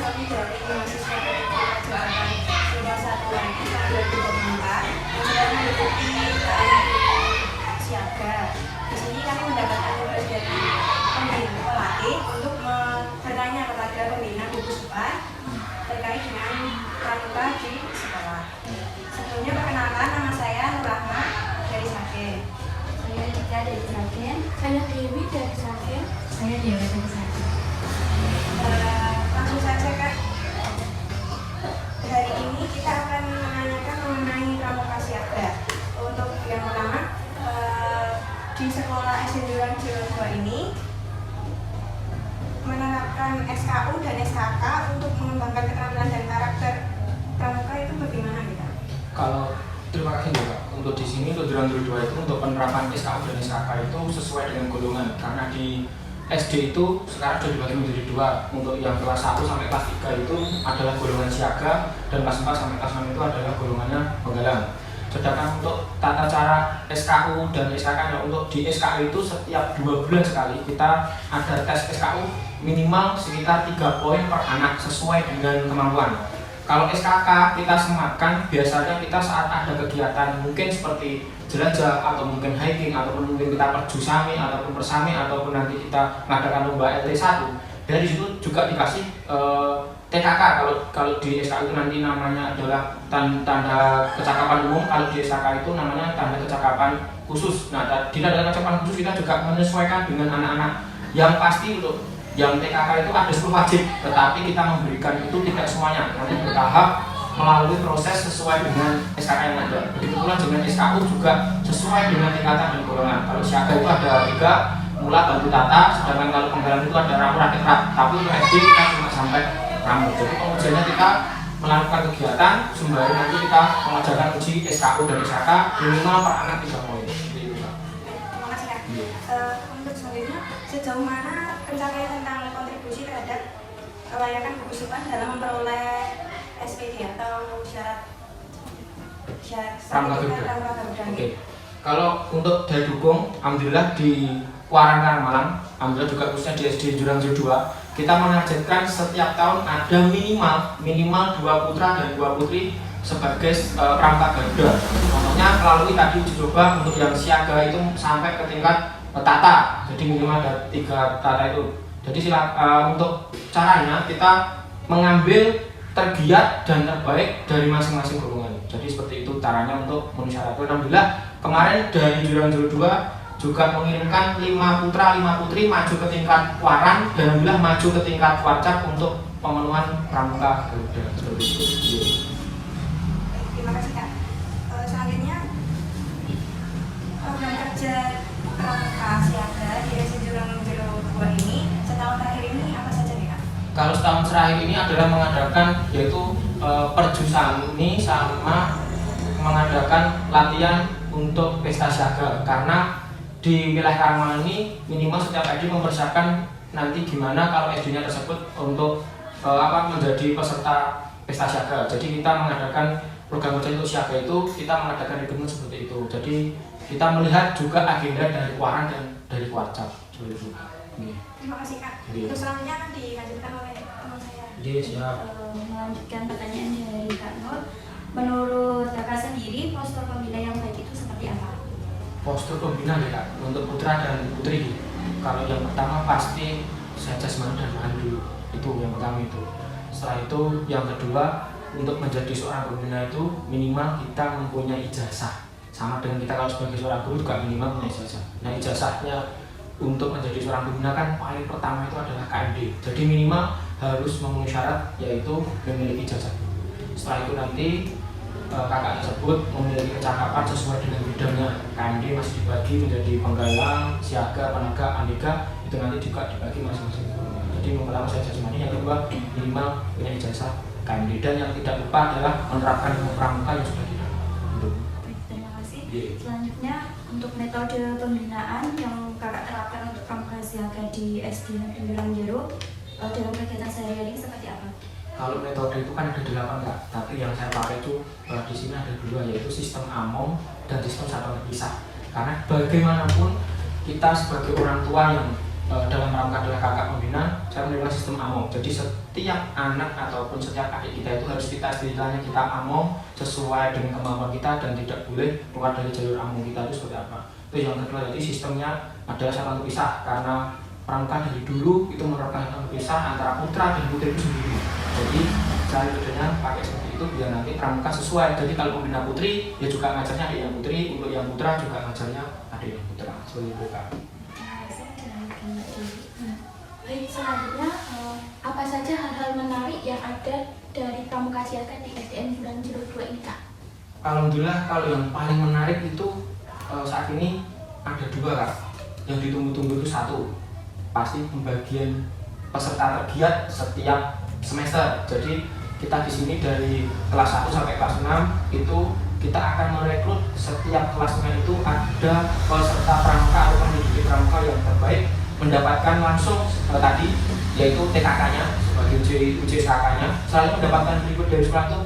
kami dari mahasiswa Teknik Jabatan Sumber Satu lagi tahun 2024 yang sedang mengikuti siaga. Di sini kami mendapatkan tugas dari pembina pelatih untuk bertanya kepada pembina gugus depan terkait dengan pramuka di sekolah. Sebelumnya perkenalkan, nama saya Nur Rahma dari Sragen. Saya Dika dari Sragen. Saya Dewi dari Sragen. Saya Dewi dari Sragen. Langsung saja Kak. Hari ini kita akan menanyakan mengenai pramuka siaga. Untuk yang pertama, di sekolah SD Jurang Jero 2 ini menerapkan SKU dan SKK untuk mengembangkan keterampilan dan karakter pramuka itu bagaimana kita? Kalau terima kasih Pak. Untuk di sini untuk Jurang Jero 2 itu untuk penerapan SKU dan SKK itu sesuai dengan golongan, karena di SD itu sekarang sudah dibagi menjadi dua. Untuk yang kelas 1 sampai kelas 3 itu adalah golongan siaga, dan kelas 4 sampai kelas 6 itu adalah golongannya penggalang. Sedangkan untuk tata cara SKU dan SKK, untuk di SKU itu setiap 2 bulan sekali kita ada tes SKU minimal sekitar 3 poin per anak sesuai dengan kemampuan. Kalau SKK kita sematkan biasanya kita saat ada kegiatan mungkin seperti jelajah atau mungkin hiking ataupun mungkin kita perjusami ataupun persami ataupun nanti kita mengadakan lomba LT1, dari situ juga dikasih TKK. Kalau di SKK itu nanti namanya adalah tanda kecakapan umum, kalau di SKK itu namanya tanda kecakapan khusus. Nah, di tanda kecakapan khusus kita juga menyesuaikan dengan anak-anak yang pasti. Untuk yang TKK itu ada 10 wajib, tetapi kita memberikan itu tidak semuanya, nanti bertahap melalui proses sesuai dengan SKK yang ada. Begitu pula dengan SKU juga sesuai dengan tingkatan dan golongan. Kalau siaga itu ada 3, mula, bantu, tata, sedangkan kalau penggalang itu ada ramu, rakit, rak. Tapi untuk SD kita cuma sampai ramu. Jadi pengujiannya kita melakukan kegiatan sembari nanti kita mengajarkan uji SKU dan SKK minimal per anak 3 poin. Terima kasih Kak. Untuk selanjutnya, sejauh mana pencapaian tentang kontribusi terhadap kelayakan gugus depan dalam memperoleh SPD atau syarat Pramuka Garuda. Garuda? Oke. Kalau untuk daya dukung, alhamdulillah di Kuarang Malang, alhamdulillah juga khususnya di SD Jurang Jero 2, kita menargetkan setiap tahun ada minimal 2 putra dan 2 putri sebagai Pramuka Garuda. Contohnya melalui tadi uji coba untuk yang siaga itu sampai ke tingkat tata, jadi minimal ada 3 tata itu. Jadi untuk caranya kita mengambil tergiat dan terbaik dari masing-masing golongan. Jadi seperti itu caranya untuk memenuhi syarat. Alhamdulillah kemarin dari Jurang Jero 2 juga mengirimkan 5 putra 5 putri maju ke tingkat Kuarang, dan alhamdulillah maju ke tingkat Kuarcap untuk pemenuhan Pramuka Garuda. Seperti itu. Terima kasih Kak. Selanjutnya, program kerja pramuka siaga di SD Jurang Jero 2 ini setahun terakhir ini apa saja nih Kak? Kalau setahun terakhir ini adalah mengadakan yaitu perjusami sama mengadakan latihan untuk pesta siaga, karena di wilayah Karangmangan ini minimal setiap SD mempersiapkan nanti gimana kalau SD-nya tersebut untuk menjadi peserta pesta siaga. Jadi kita mengadakan program kerja untuk siaga itu, kita mengadakan rekrutmen seperti itu. Jadi kita melihat juga agenda dari Kuarang dan dari Kuarcap seperti itu. Terima kasih Kak. Iya. Untuk selanjutnya akan dilanjutkan oleh teman saya. Jadi siap. Melanjutkan pertanyaan dari Kak Nur. Menurut Kakak sendiri, postur pembina yang baik itu seperti apa? Postur pembina ya Kak, untuk putra dan putri. Kalau yang pertama pasti saya jasmani dan rohani dulu, itu yang pertama itu. Setelah itu yang kedua, untuk menjadi seorang pembina itu minimal kita mempunyai ijazah. Sama dengan kita kalau sebagai seorang guru juga minimal punya ijazah. Nah, ijazahnya untuk menjadi seorang pembina kan paling pertama itu adalah KMD. Jadi minimal harus memenuhi syarat yaitu memiliki ijazah. Setelah itu nanti kakak tersebut memiliki kecakapan sesuai dengan bidangnya. KMD masih dibagi menjadi penggalang, siaga, penegak, andika, itu nanti juga dibagi masing-masing. Jadi yang pertama saya jasmani, yang kedua minimal punya ijazah KMD, dan yang tidak lupa adalah menerapkan ilmu pramuka yang sudah kita. Terima kasih. Yeah. Selanjutnya, untuk metode pembinaan yang kakak terapkan untuk pramuka siaga di SD Negeri Jurang Jero dalam kegiatan sehari-hari seperti apa? Kalau metode itu kan ada 8 Kak, tapi yang saya pakai itu di sini ada 2, yaitu sistem AMOM dan sistem satuan terpisah. Karena bagaimanapun kita sebagai orang tua yang dalam rangka adalah kakak pembina, saya menerima sistem AMO. Jadi setiap anak ataupun setiap adik kita itu harus kita istilahnya kita AMO sesuai dengan kemampuan kita dan tidak boleh keluar dari jalur AMO kita itu seperti apa. Itu yang kedua, jadi sistemnya adalah satuan terpisah karena pramuka dari dulu itu menerapkan satuan terpisah antara putra dan putri itu sendiri. Jadi cara kerjanya pakai seperti itu biar nanti pramuka sesuai. Jadi kalau pembina putri ya juga ngajarnya adik yang putri, untuk yang putra juga ngajarnya adik yang putra. Seperti itu Kak. Baik, selanjutnya apa saja hal-hal menarik yang ada dari pramuka siaga di SDN Durang Jero 2 ini Kak? Alhamdulillah kalau yang paling menarik itu saat ini ada 2 Kak. Yang ditunggu-tunggu itu 1, pasti pembagian peserta tergiat setiap semester. Jadi kita di sini dari kelas 1 sampai kelas 6 itu kita akan merekrut setiap kelasnya itu ada peserta pramuka atau pendidik pramuka yang terbaik mendapatkan langsung tadi yaitu TKK-nya sebagai UJSKK-nya selalu mendapatkan reward dari sekolah itu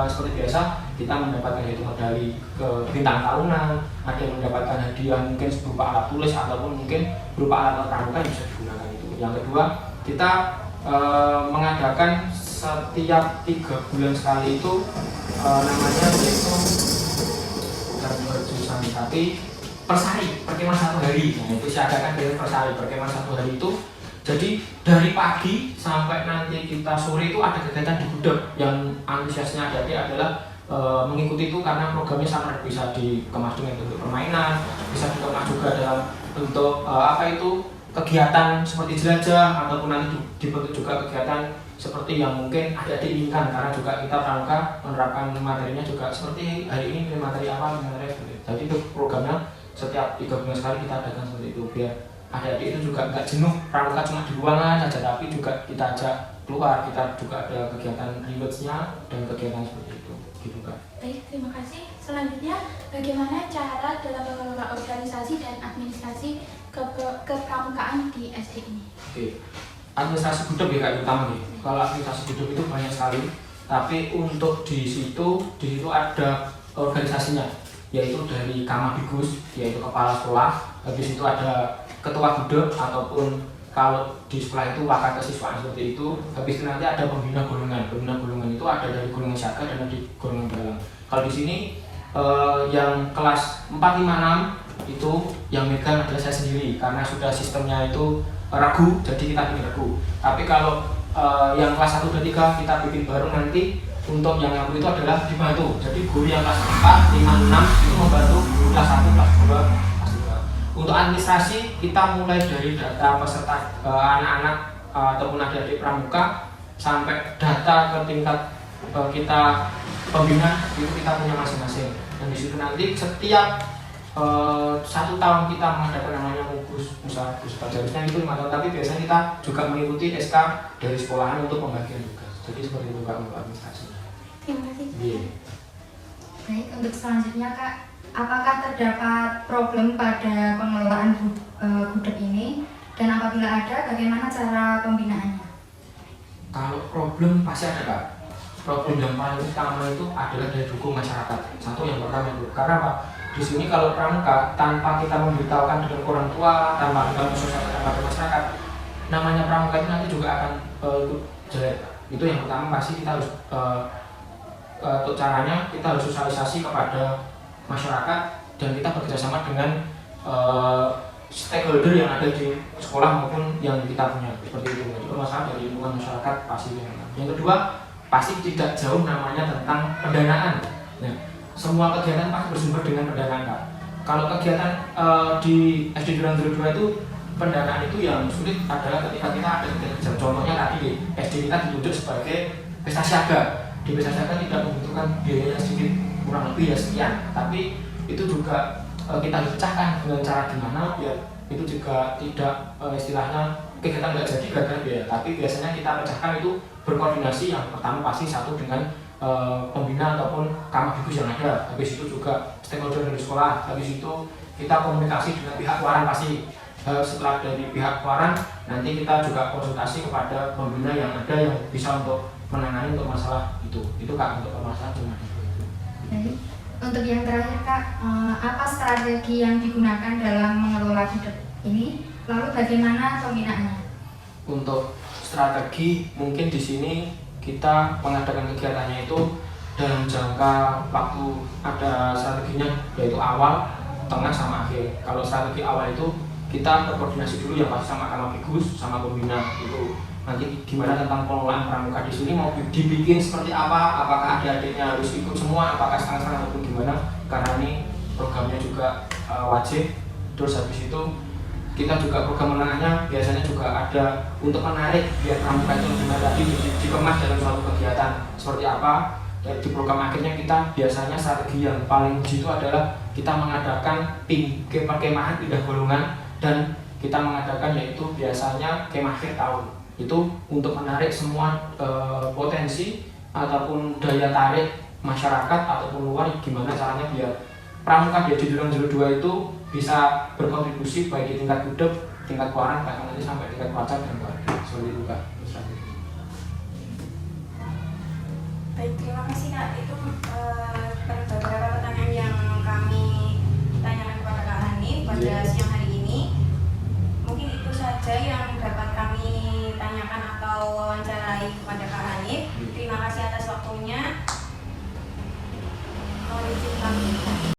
seperti biasa kita mendapatkan yaitu medali ke bintang tahunan, ada yang mendapatkan hadiah mungkin berupa alat tulis ataupun mungkin berupa alat pramuka yang bisa digunakan itu. Yang kedua, kita mengadakan setiap 3 bulan sekali itu namanya yaitu bukan berjurusan tapi persari, perkemahan 1 hari. Nah, itu saya adakan dari persari, perkemahan 1 hari itu. Jadi dari pagi sampai nanti kita sore itu ada kegiatan di gudeg yang antusiasnya adik adalah mengikuti itu karena programnya sangat bisa dikemas dengan bentuk permainan, bisa dikemas juga dalam bentuk kegiatan seperti jelajah ataupun nanti dibentuk juga kegiatan seperti yang mungkin adik-adik inginkan karena juga kita pramuka menerapkan materinya juga seperti hari ini materi apa, materi seperti itu. Jadi itu programnya setiap 3 bulan sekali kita adakan seperti itu biar adik-adik itu juga nggak jenuh pramuka cuma di ruangan saja, tapi juga kita ajak keluar, kita juga ada kegiatan rewards-nya dan kegiatan seperti itu gitu Kak. Baik, terima kasih. Selanjutnya, bagaimana cara dalam mengelola organisasi dan administrasi kepramukaan di SD ini? Oke, administrasi gudeg ya Kak utama nih. Kalau administrasi gudeg itu banyak sekali, tapi untuk di situ ada organisasinya, yaitu dari Kamadigus, yaitu kepala sekolah. Habis itu ada ketua gudeg ataupun kalau di sekolah itu wakil kesiswaan seperti itu. Habis itu nanti ada pembina golongan. Pembina golongan itu ada dari golongan siaga dan dari golongan dalam. Kalau di sini yang kelas 4, 5, 6 itu yang megang adalah saya sendiri karena sudah sistemnya itu ragu, jadi kita bikin ragu. Tapi kalau yang kelas 1, 2, 3 kita bikin baru nanti untuk yang itu adalah dibantu. Jadi guru yang kelas 4, 5, 6 itu membantu guru kelas 1, kelas 2. Untuk administrasi kita mulai dari data peserta anak-anak ataupun adik-adik pramuka sampai data ke tingkat kita pembina itu kita punya masing-masing. Dan di situ nanti setiap 1 tahun kita mengadakan namanya mugus usaha harusnya itu 5 tahun, tapi biasanya kita juga mengikuti SK dari sekolahan untuk pembagian tugas. Jadi seperti itu Kak untuk administrasi. Terima kasih. Yeah. Baik, untuk selanjutnya Kak, apakah terdapat problem pada pengelolaan gudeg ini dan apabila ada, bagaimana cara pembinaannya? Kalau problem pasti ada Kak. Problem yang paling utama itu adalah dari dukung masyarakat. Satu yang pertama itu, karena apa? Di sini kalau pramuka tanpa kita memberitahukan dengan orang tua, tanpa kita mensosialisasikan kepada masyarakat, namanya pramuka itu nanti juga akan ikut jelek. Itu yang pertama pasti kita harus untuk caranya kita harus sosialisasi kepada masyarakat dan kita bekerjasama dengan stakeholder yang ada di sekolah maupun yang kita punya seperti itu. Jadi permasalahan dari lingkungan masyarakat pasti. Yang kedua pasti tidak jauh namanya tentang pendanaan. Nah, semua kegiatan pasti bersumber dengan pendanaan Kak. Kalau kegiatan di SD Durang Jero 2 itu pendanaan itu yang sulit adalah ketika kita ada kegiatan. Contohnya tadi SD kita ditunjuk sebagai pesta siaga. Di pesta siaga tidak membutuhkan biaya sedikit kurang lebih ya sekian, tapi itu juga kita pecahkan dengan cara gimana biar itu juga tidak istilahnya kegiatan nggak jadi gara-gara biaya, tapi biasanya kita pecahkan itu berkoordinasi. Yang pertama pasti satu dengan pembina ataupun kamadigus yang ada, habis itu juga stakeholder dari sekolah, habis itu kita komunikasi dengan pihak waran pasti. Setelah dari pihak waran nanti kita juga konsultasi kepada pembina yang ada yang bisa untuk menangani untuk masalah itu Kak, untuk masalah cuma itu. Baik. Untuk yang terakhir Kak, apa strategi yang digunakan dalam mengelola gudeg ini? Lalu bagaimana pembinaannya? Untuk strategi, mungkin di sini kita mengadakan kegiatannya itu dalam jangka waktu, ada strateginya yaitu awal, tengah, sama akhir. Kalau strategi awal itu kita berkoordinasi dulu yang pasti sama Kamabigus, sama pembina itu nanti gimana tentang pengelolaan pramuka di sini, mau dibikin seperti apa, apakah adik-adiknya harus ikut semua, apakah setengah-setengah ataupun gimana, karena ini programnya juga wajib. Terus habis itu kita juga program menengahnya biasanya juga ada untuk menarik biar pramuka itu lebih menarik lagi, dikemas dalam suatu kegiatan seperti apa. Dan di program akhirnya kita biasanya strategi yang paling uji itu adalah kita mengadakan kemahan pindah golongan, dan kita mengadakan yaitu biasanya kemah akhir tahun. Itu untuk menarik semua potensi ataupun daya tarik masyarakat ataupun luar, gimana caranya biar pramuka di Jurang Jero 2 itu bisa berkontribusi baik di tingkat gudeg, tingkat kuaran, bahkan nanti sampai tingkat pelajar dan keluarga. Seperti itu Kak. Baik, terima kasih Kak. Itu beberapa pertanyaan yang kami tanyakan kepada Kak Hanif pada siang hari ini. Mungkin itu saja yang dapat kami tanyakan atau wawancarai kepada Kak Hanif. Terima kasih atas waktunya. Mohon izin kami.